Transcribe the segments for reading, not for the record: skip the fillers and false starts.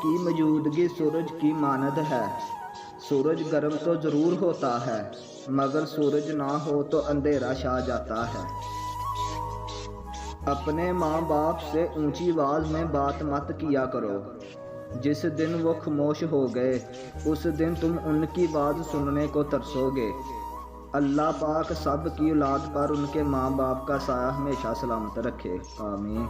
کی موجودگی سورج کی مانند ہے۔ سورج گرم تو ضرور ہوتا ہے مگر سورج نہ ہو تو اندھیرا چھا جاتا ہے۔ اپنے ماں باپ سے اونچی آواز میں بات مت کیا کرو۔ جس دن وہ خاموش ہو گئے اس دن تم ان کی بات سننے کو ترسو گے۔ اللہ پاک سب کی اولاد پر ان کے ماں باپ کا سایہ ہمیشہ سلامت رکھے، آمین۔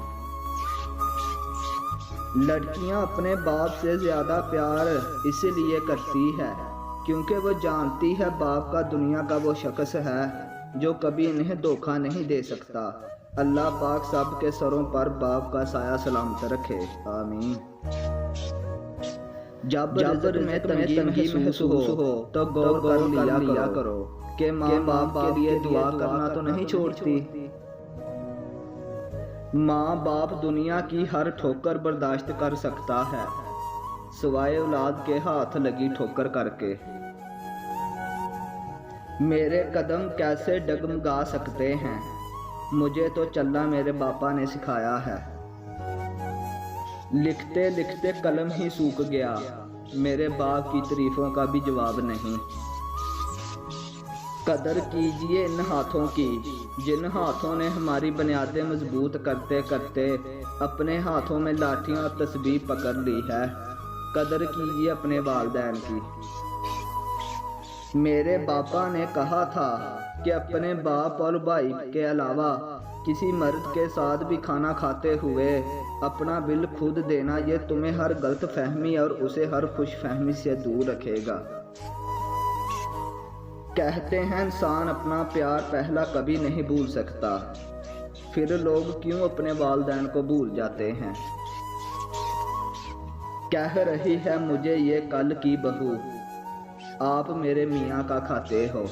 لڑکیاں اپنے باپ سے زیادہ پیار اس لیے کرتی ہے کیونکہ وہ جانتی ہے باپ کا دنیا کا وہ شخص ہے جو کبھی انہیں دھوکہ نہیں دے سکتا۔ اللہ پاک سب کے سروں پر باپ کا سایہ سلامت رکھے، آمین۔ جب رزق میں تنگی محسوس ہو تو غور کر لیا کرو کہ ماں باپ کے لیے دعا کرنا تو نہیں چھوڑتی۔ ماں باپ دنیا کی ہر ٹھوکر برداشت کر سکتا ہے سوائے اولاد کے ہاتھ لگی ٹھوکر کر کے۔ میرے قدم کیسے ڈگمگا سکتے ہیں، مجھے تو چلنا میرے باپا نے سکھایا ہے۔ لکھتے لکھتے قلم ہی سوکھ گیا، میرے باپ کی تعریفوں کا بھی جواب نہیں۔ قدر کیجئے ان ہاتھوں کی جن ہاتھوں نے ہماری بنیادیں مضبوط کرتے کرتے اپنے ہاتھوں میں لاٹھیاں اور تسبیح پکڑ لی ہے۔ قدر کیجئے اپنے والدین کی۔ میرے باپا نے کہا تھا کہ اپنے باپ اور بھائی کے علاوہ کسی مرد کے ساتھ بھی کھانا کھاتے ہوئے اپنا بل خود دینا یہ تمہیں ہر غلط فہمی اور اسے ہر خوش فہمی سے دور رکھے گا۔ کہتے ہیں انسان اپنا پیار پہلا کبھی نہیں بھول سکتا، پھر لوگ کیوں اپنے والدین کو بھول جاتے ہیں۔ کہہ رہی ہے مجھے یہ کل کی بہو، آپ میرے میاں کا کھاتے ہو۔